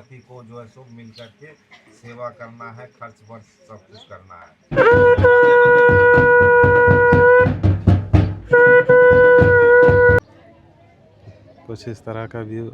पति को जो है सब मिल करके सेवा करना है, खर्च वर्च सब कुछ करना है। कुछ इस तरह का व्यू।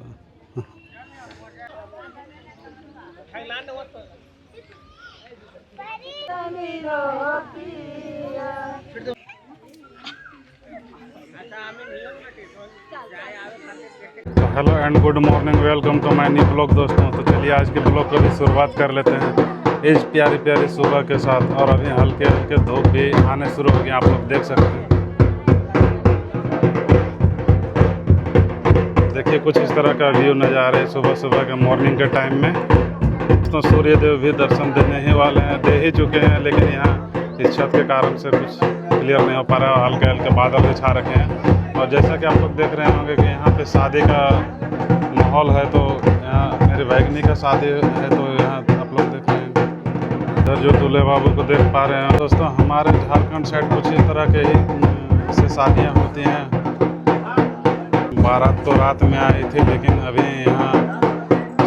तो hello and good morning, welcome to my new blog दोस्तों। तो चलिए आज के ब्लॉग को भी शुरुआत कर लेते हैं इस प्यारी प्यारी सुबह के साथ। और अभी हल्के हल्के धूप भी आने शुरू हो गए, आप लोग देख सकते हैं। देखिए कुछ इस तरह का व्यू नज़ारा है सुबह सुबह के मॉर्निंग के टाइम में। तो सूर्यदेव भी दर्शन देने ही वाले हैं, दे ही चुके हैं, लेकिन यहाँ इस छत के कारण से कुछ क्लियर नहीं हो पा रहा है। हल्के हल्के बादल भी छा रखे हैं। और जैसा कि आप लोग देख रहे होंगे कि यहाँ पे शादी का माहौल है। तो यहाँ मेरी भागनी का शादी है, तो यहाँ आप लोग देख रहे हैं इधर जो दूल्हे बाबू को देख पा रहे हैं। दोस्तों हमारे झारखंड साइड कुछ इस तरह के ही से शादियाँ होती हैं। बारात तो रात में आई थी, लेकिन अभी यहाँ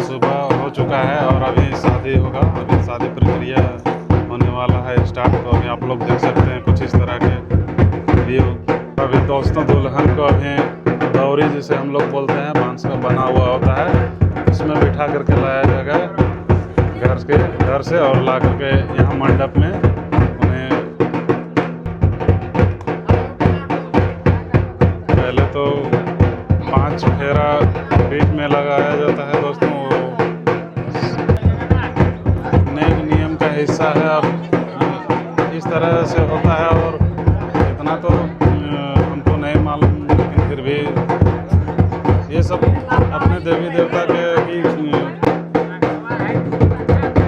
सुबह हो चुका है और अभी शादी होगा। अभी शादी प्रक्रिया होने वाला है स्टार्ट। तो अभी आप लोग देख सकते हैं कुछ इस तरह के व्यू। अभी दोस्तों दुल्हन को अभी दौरी जिसे हम लोग बोलते हैं, बांस का बना हुआ होता है, उसमें बिठा करके लाया जाएगा घर से और ला करके यहाँ मंडप में उन्हें पहले तो 5 फेरा बीच में लगाया जाता है। दोस्तों वो नए नियम का हिस्सा है और इस तरह से होता है। और इतना तो हमको नहीं मालूम, लेकिन फिर भी ये सब अपने देवी देवता के ही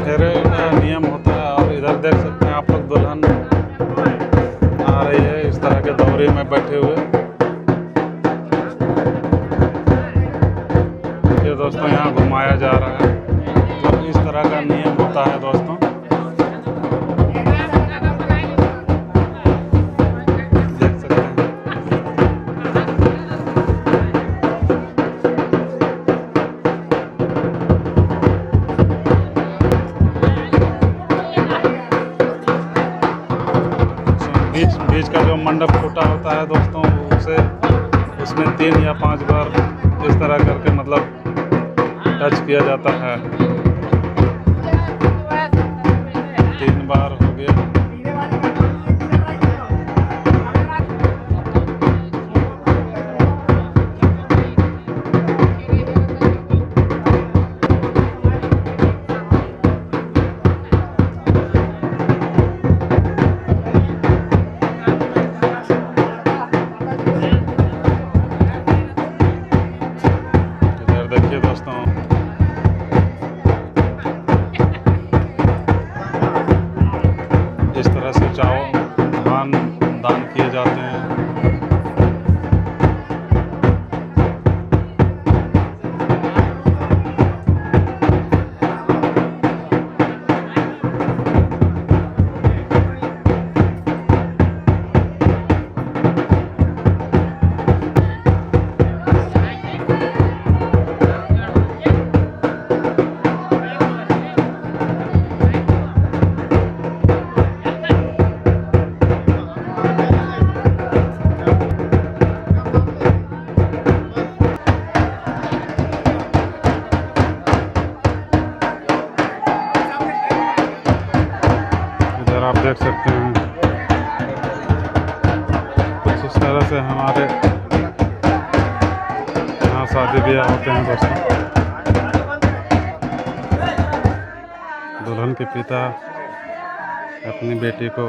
फेरे का नियम होता है। और इधर देख सकते हैं आप लोग दुल्हन आ रही है इस तरह के दौरे में बैठे हुए। ये दोस्तों यहाँ घुमाया जा रहा है, तो इस तरह का नियम होता है दोस्तों। देख सकते हैं बीच का जो मंडप फूटा होता है दोस्तों, उसमें 3 या 5 बार इस तरह करके मतलब टच किया जाता है। 3 बार हो गया। इधर देखिए दोस्तों इस तरह से चावल दान किए जाते हैं। इधर आप देख सकते हैं कुछ इस तरह से हमारे यहाँ शादी ब्याह होते हैं दोस्तों। दुल्हन के पिता अपनी बेटी को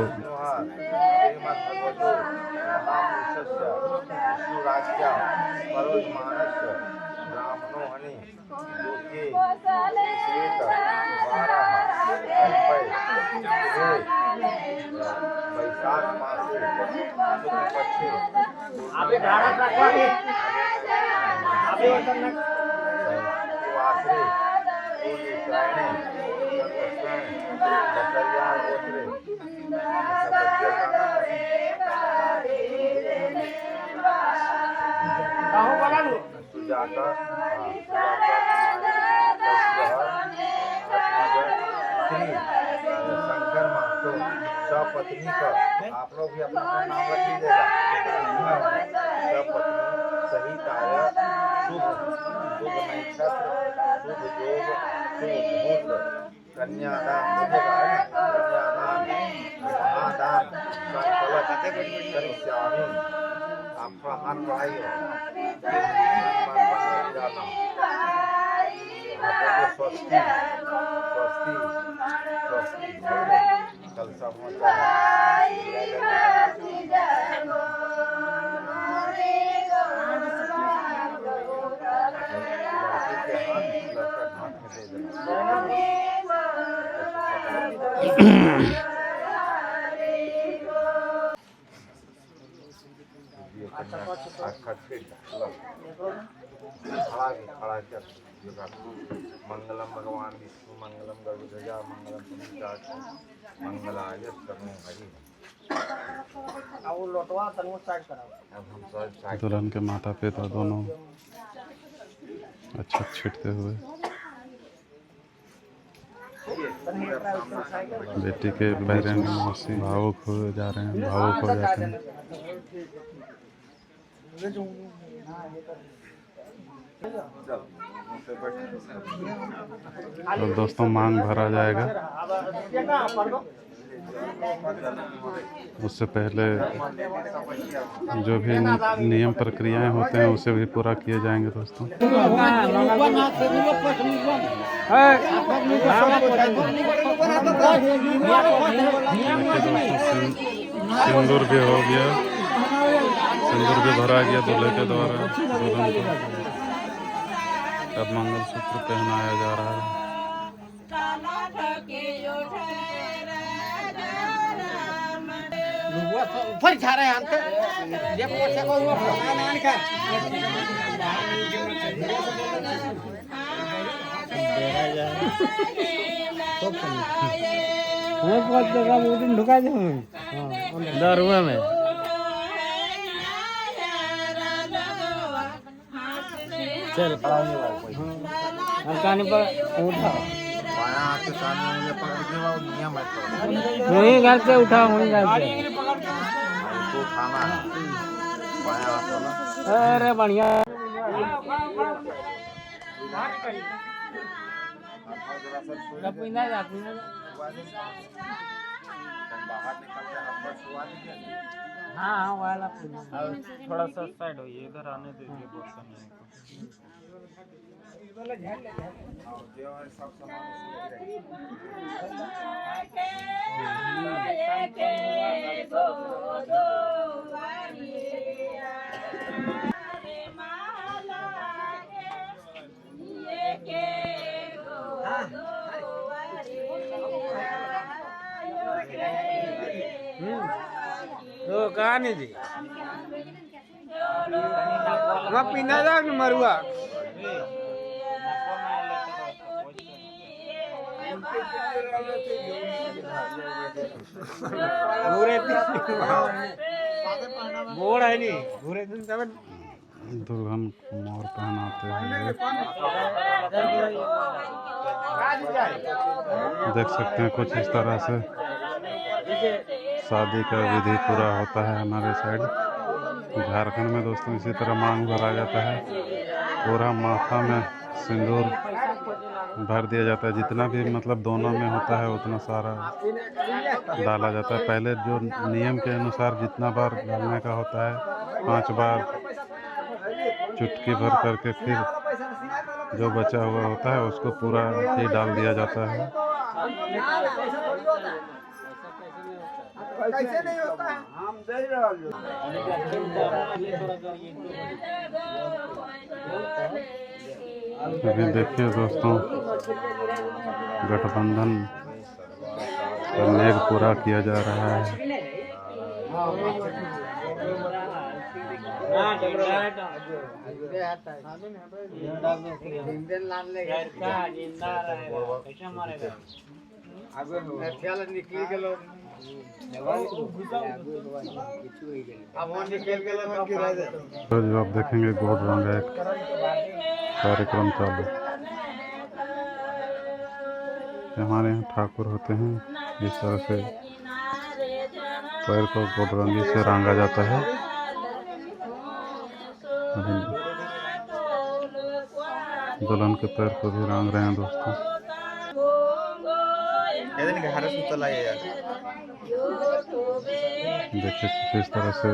सुजाता तो सपत्नी का आप लोग भी अपना अपना नाम रख लीजिएगा। सपत्नी, सही तारीख, शुभ शुभ नक्षत्र, शुभ योग, शुभ मुहूर्त, कन्यादान बोलेगा है ना, कन्यादान, महादान, संकल्प करिष्यामि। आपका हाथ बढ़ाइए, स्वस्ति स्वस्ति स्वस्ति, कल समोसा खड़ा कर मंगलम भगवान विष्णु, मंगलम गरुड़ध्वजा, मंगलम पुनीत, मंगलाय तनु हरि। अब लोटवा तनु साइड कराओ। अब हम साइड दुल्हन के माता पिता दोनों अच्छा छिटते हुए बेटी के पैरों में मौसी भावुक हो जा रहे हैं, भावुक हो जाते हैं। तो दोस्तों मांग भरा जाएगा, उससे पहले जो भी नियम प्रक्रियाएं होते हैं उसे भी पूरा किए जाएंगे दोस्तों। सिंदूर भी हो गया, सिंदूर भी भरा गया दूल्हे के द्वारा। दुल्हन को अब मंगलसूत्र पहनाया जा रहा है। ऊपर छा रहे हैं हम ये पोछे को वो नान का मैं बहुत जगह वो दिन ढुका दे हूं दरुआ में चल कानी पर उठा बायां हाथ से कान में उंगली पकड़ के वो नियम है, वहीं घर से उठा वहीं घर से तो खाना है बायां हाथ वाला। अरे बढ़िया पीना जा पीना बाहर निकल के हाथ पर छुआ दीजिए। हाँ हाँ वाला पीना थोड़ा सा साइड होइए, इधर आने दीजिए बॉक्स में। और जो है सब सामान उसमें तो कहानी जी वहाँ पीना जा मरुआ मोड़ है नहीं घूरे दिन तब दुल्हन को मोर पहनाते हुए देख सकते हैं कुछ इस तरह से शादी का विधि पूरा होता है हमारे साइड। झारखंड में दोस्तों इसी तरह मांग भरा जाता है, पूरा माथा में सिंदूर भर दिया जाता है, जितना भी मतलब दोनों में होता है उतना सारा डाला जाता है। पहले जो नियम के अनुसार जितना बार डालने का होता है 5 बार चुटकी भर करके फिर जो बचा हुआ होता है उसको पूरा ही डाल दिया जाता है। कैसे नहीं होता है हम दे रहे अभी देखिए दोस्तों गठबंधन का नेग पूरा किया जा रहा है। निकली गलो तो जो आप देखेंगे गोड रंग एक कार्यक्रम चालू। हमारे यहाँ ठाकुर होते हैं इस तरह से पैर को गोटरंगी से रंगा जाता है। दुल्हन के पैर को भी रंग रहे हैं दोस्तों। देखिए किस तरह से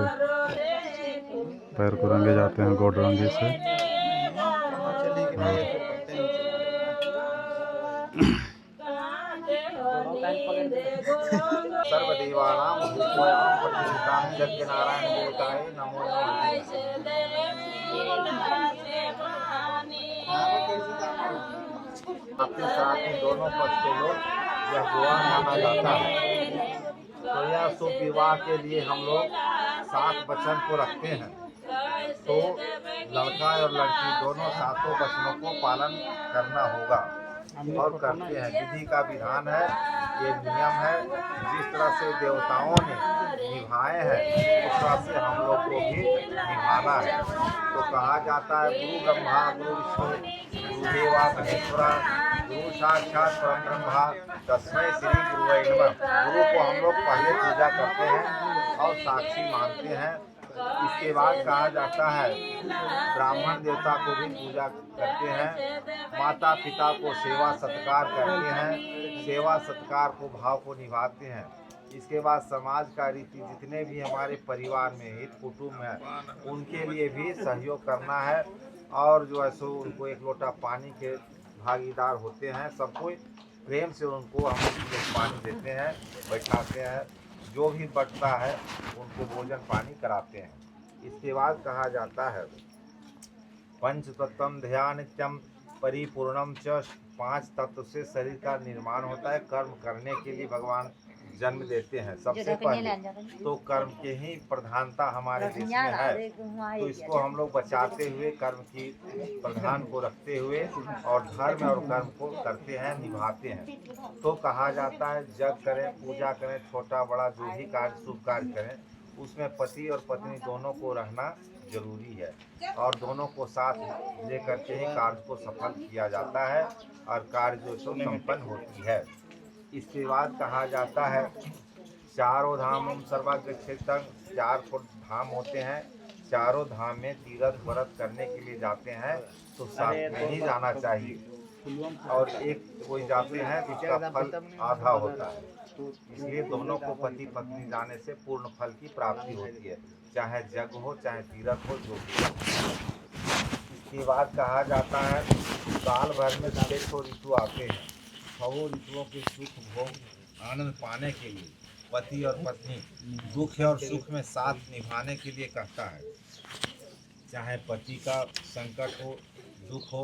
पैर को रंगे जाते हैं गोटरंगी से। सर्वदेवानां भूतोयां प्रतिष्ठितां यज्ञ नारायण देवताय नमो नमः। अपने साथ में दोनों पक्ष के लोग यह विवाह माना जाता है। तो यह शुभ विवाह के लिए हम लोग 7 वचन को रखते हैं। तो लड़का और लड़की दोनों 7 वचनों को पालन करना होगा और करते हैं। विधि का विधान है, ये नियम है। जिस तरह से देवताओं ने निभाए हैं उस तरह से हम लोग को भी निभाना है। तो कहा जाता है गुरु ब्रह्मा गुरु विष्णु गुरुदेवा महेश्वरा गुरु साक्षात परब्रह्मा तस्मै श्री गुरुवे नमः। गुरु को हम लोग पहले पूजा करते हैं और साक्षी मानते हैं। इसके बाद कहा जाता है ब्राह्मण देवता को भी पूजा करते हैं। माता पिता को सेवा सत्कार करते हैं। सेवा सत्कार को भाव को निभाते हैं। इसके बाद समाज का रीति जितने भी हमारे परिवार में हित कुटुंब है उनके लिए भी सहयोग करना है। और जो है सो उनको 1 लोटा पानी के भागीदार होते हैं। सब कोई प्रेम से उनको हम पानी देते हैं, बैठाते हैं। जो भी बचता है उनको भोजन पानी कराते हैं। इसके बाद कहा जाता है पंचतत्वम ध्यान नित्यम परिपूर्णम च। 5 तत्व से शरीर का निर्माण होता है। कर्म करने के लिए भगवान जन्म देते हैं। सबसे पहले तो कर्म के ही प्रधानता हमारे देश में है। तो इसको हम लोग बचाते हुए कर्म की प्रधान को रखते हुए और धर्म और कर्म को करते हैं, निभाते हैं। तो कहा जाता है जग करें, पूजा करें, छोटा बड़ा जो भी कार्य शुभ कार्य करें उसमें पति और पत्नी दोनों को रहना जरूरी है और दोनों को साथ लेकर के ही कार्य को सफल किया जाता है और कार्य जो सो संपन्न होती है। इसके बाद कहा जाता है चारों धाम सर्वगच्छेतं। 4 धाम होते हैं। चारों धाम में तीर्थ व्रत करने के लिए जाते हैं तो साथ में ही जाना चाहिए। और एक कोई जाते हैं जिसका फल आधा होता है। इसलिए दोनों को पति पत्नी जाने से पूर्ण फल की प्राप्ति होती है, चाहे जग हो चाहे तीर्थ हो जो भी हो। इसके बाद कहा जाता है साल भर में 6 ऋतु आते हैं। 6 ऋतुओं के सुख भोग आनंद पाने के लिए पति और पत्नी दुख और सुख में साथ निभाने के लिए कहता है। चाहे पति का संकट हो दुख हो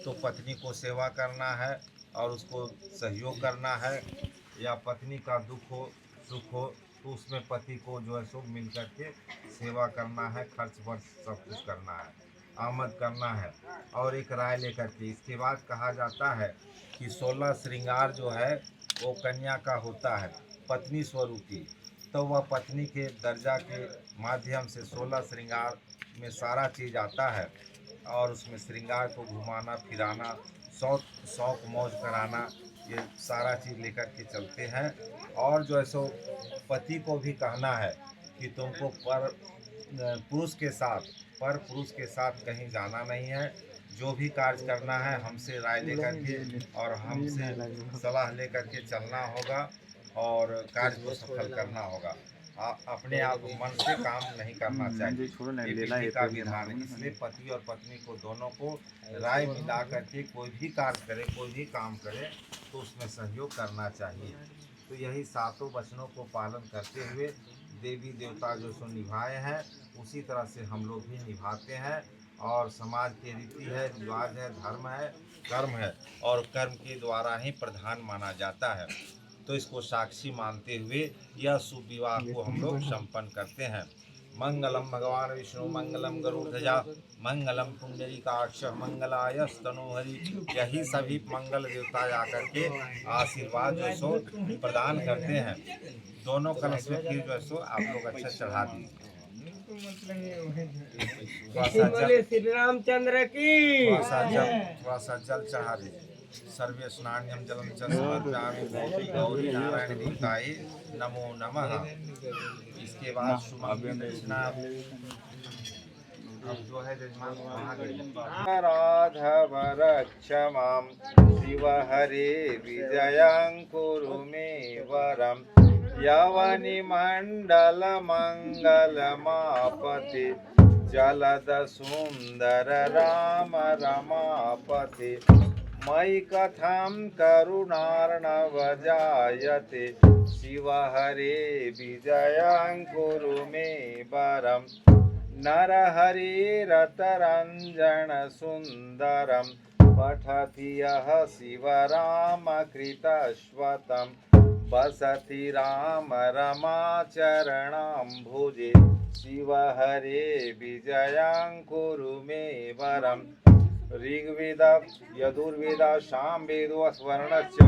तो पत्नी को सेवा करना है और उसको सहयोग करना है, या पत्नी का दुख हो सुख हो तो उसमें पति को जो है सो मिल करके सेवा करना है, खर्च वर्च सब कुछ करना है, आमद करना है और एक राय लेकर के। इसके बाद कहा जाता है कि 16 श्रृंगार जो है वो कन्या का होता है पत्नी स्वरूपी। तो वह पत्नी के दर्जा के माध्यम से 16 श्रृंगार में सारा चीज़ आता है और उसमें श्रृंगार को घुमाना फिराना, शौक मौज कराना, ये सारा चीज़ लेकर के चलते हैं। और जो है सो पति को भी कहना है कि तुमको पर पुरुष के साथ कहीं जाना नहीं है। जो भी कार्य करना है हमसे राय लेकर के और हमसे सलाह लेकर के चलना होगा और कार्य को सफल करना होगा। अपने आप मन से काम नहीं करना चाहिए, ये विधि का विधान है। इसलिए पति और पत्नी को दोनों को राय मिला करके कोई भी कार्य करे, कोई भी काम करे तो उसमें सहयोग करना चाहिए। तो यही 7 वचनों को पालन करते हुए देवी देवता जो सो निभाए हैं उसी तरह से हम लोग भी निभाते हैं। और समाज के रीति है, रिवाज है, धर्म है, कर्म है और कर्म के द्वारा ही प्रधान माना जाता है। तो इसको साक्षी मानते हुए यह शुभ विवाह को हम लोग संपन्न करते हैं। मंगलम भगवान विष्णु मंगलम गरुड़ध्वजा मंगलम पुंडरीकाक्ष मंगलायस्तनोहरि। यही सभी मंगल देवता आकर के आशीर्वाद जो सो प्रदान करते हैं। दोनों कलश में फिर जो सो आप लोग अच्छा चढ़ा दीजिए। श्री रामचंद्र की थोड़ा सा जल चढ़ा दीजिए। सर्वे स्नान्यं जलं च समर्पयामि गौरी नारायण देवताय नमो नमः। इसके बाद सुमंगल दक्षिणा अब जो है जजमान राधव रक्ष मां शिव हरे विजयं कुरु मे वरं यवनि मंडल मंगल मापति जलद सुंदर राम रमापति मयि कथं करुणार्णव जायते शिव हरे विजयं कुरु मे वरं नरहरि रतरंजन सुंदरम पठति यः शिव राम कृतश्वतं बसति राम रमा चरणाम्भुजे शिव हरे विजयं कुरु मे वरम् ऋग्वेद यजुर्वेद सामवेदो स्वर्णश्च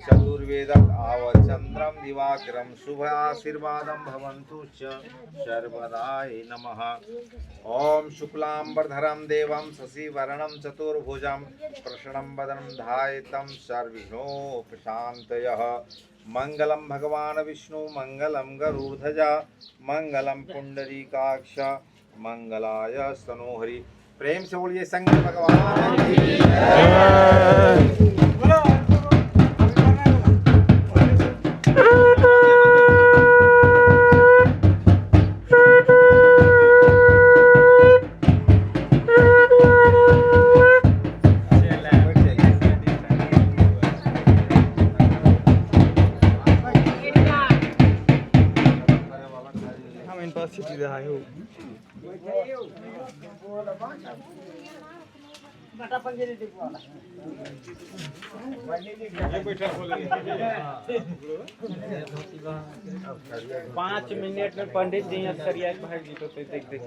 चतुर्वेद आवचंद्रम दिवाकरम शुभ आशीर्वादं भवन्तु च सर्वदाय नमः। ओम शुक्लांबरधरं देवं शशिवर्णं चतुर्भुजं प्रसन्नं वदनं ध्यायेतं सर्वविघ्नोपशान्तयः। मंगलम भगवान विष्णु मंगलम गरुड़ध्वजा मंगलम पुंडरीकाक्ष मंगलाय स्तनोहरि। प्रेम से बोलिए शंकर भगवान की बटा पंजरी देखो 5 मिनट में पंडित जी अक्षरिया भाग जी तो देख देख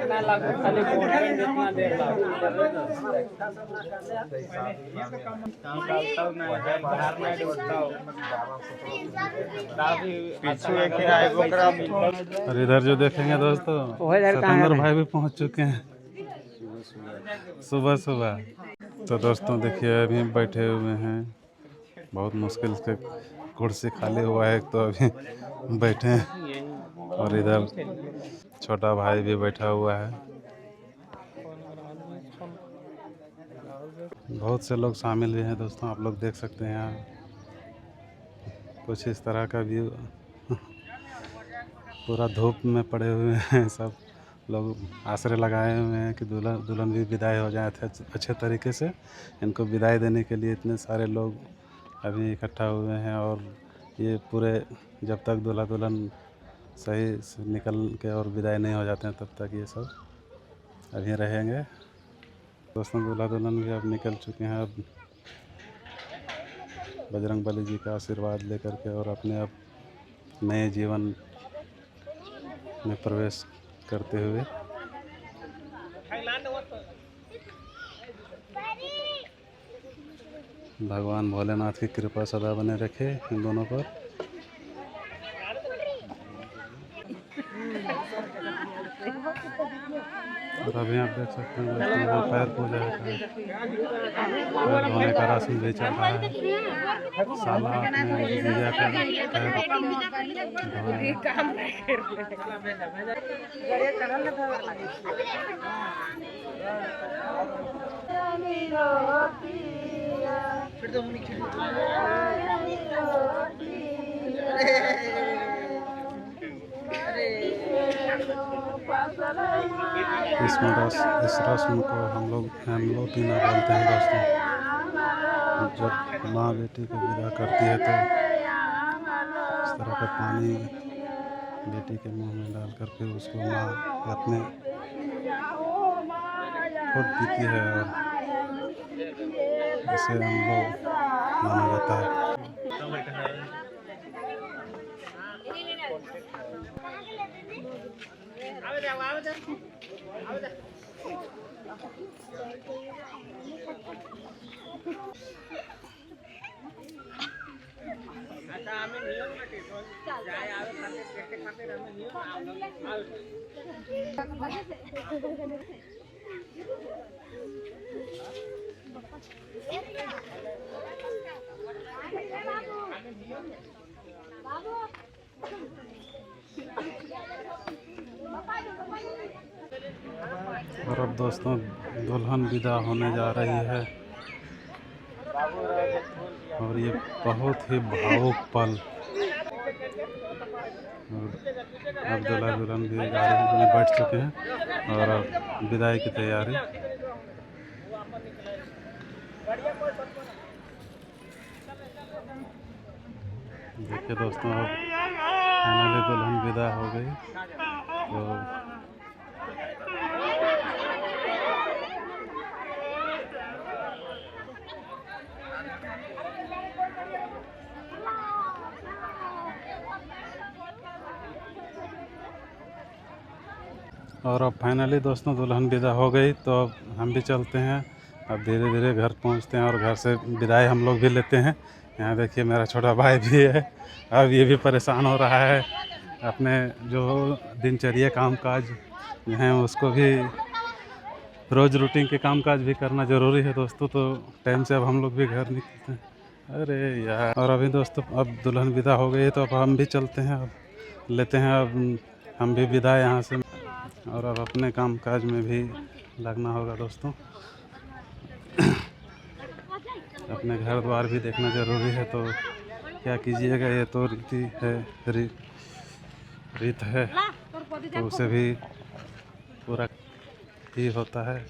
ना लागू खाली बोलने जितना देर बाहर में उठाओ और इधर जो देखेंगे दोस्तों सिकंदर भाई भी पहुंच चुके हैं सुबह सुबह। तो दोस्तों देखिए अभी बैठे हुए हैं, बहुत मुश्किल से कुर्सी खाली हुआ है तो अभी बैठे हैं। और इधर छोटा भाई भी बैठा हुआ है। बहुत से लोग शामिल भी हैं दोस्तों, आप लोग देख सकते हैं यहाँ कुछ इस तरह का व्यू। पूरा धूप में पड़े हुए हैं, सब लोग आसरे लगाए हुए हैं कि दुल्हन भी विदाई हो जाए अच्छे तरीके से। इनको विदाई देने के लिए इतने सारे लोग अभी इकट्ठा हुए हैं। और ये पूरे जब तक दूल्हा दुल्हन सही से निकल के और विदाई नहीं हो जाते हैं तब तक ये सब अभी रहेंगे। दोस्तों दूल्हा दुल्हन भी अब निकल चुके हैं, अब बजरंग बली जी का आशीर्वाद लेकर के और अपने अब नए जीवन में प्रवेश करते हुए। भगवान भोलेनाथ की कृपा सदा बने रखे इन दोनों पर। और अभी आप देख सकते हैं दोस्तों पैर पूजा है, पैर धोने का राशन भी चल रहा है। साला अपने जीजा का इस रस्म को हम लोग हेमलोटीना बोलते हैं दोस्तों। जब माँ बेटी को विदा करती है तो इस तरह का पानी बेटी के मुंह में डाल कर फिर उसको माँ अपने खुद पीती है और इसे हम लोग माना जाता है। अच्छा हमें नियम में जाए आवे खाते और अब दोस्तों दुल्हन विदा होने जा रही है और ये बहुत ही भावुक पल। और अब दूल्हा दुल्हन भी गाड़ी में बैठ चुके हैं और अब विदाई की तैयारी। देखिए दोस्तों अब फाइनली दुल्हन विदा हो गई। तो और अब फाइनली दोस्तों दुल्हन विदा हो गई, तो अब हम भी चलते हैं। अब धीरे धीरे घर पहुंचते हैं और घर से विदाई हम लोग भी लेते हैं। यहाँ देखिए मेरा छोटा भाई भी है, अब ये भी परेशान हो रहा है। अपने जो दिनचर्या कामकाज हैं उसको भी रोज़ रूटीन के कामकाज भी करना ज़रूरी है दोस्तों। तो टाइम से अब हम लोग भी घर निकलते हैं। अरे यार, और अभी दोस्तों अब दुल्हन विदा हो गई है, तो अब हम भी चलते हैं, अब लेते हैं अब हम भी विदा यहाँ से। और अब अपने काम काज में भी लगना होगा दोस्तों। अपने घर द्वार भी देखना ज़रूरी है, तो क्या कीजिएगा, ये तो रीति है, रीत है, तो उसे भी पूरा ही होता है।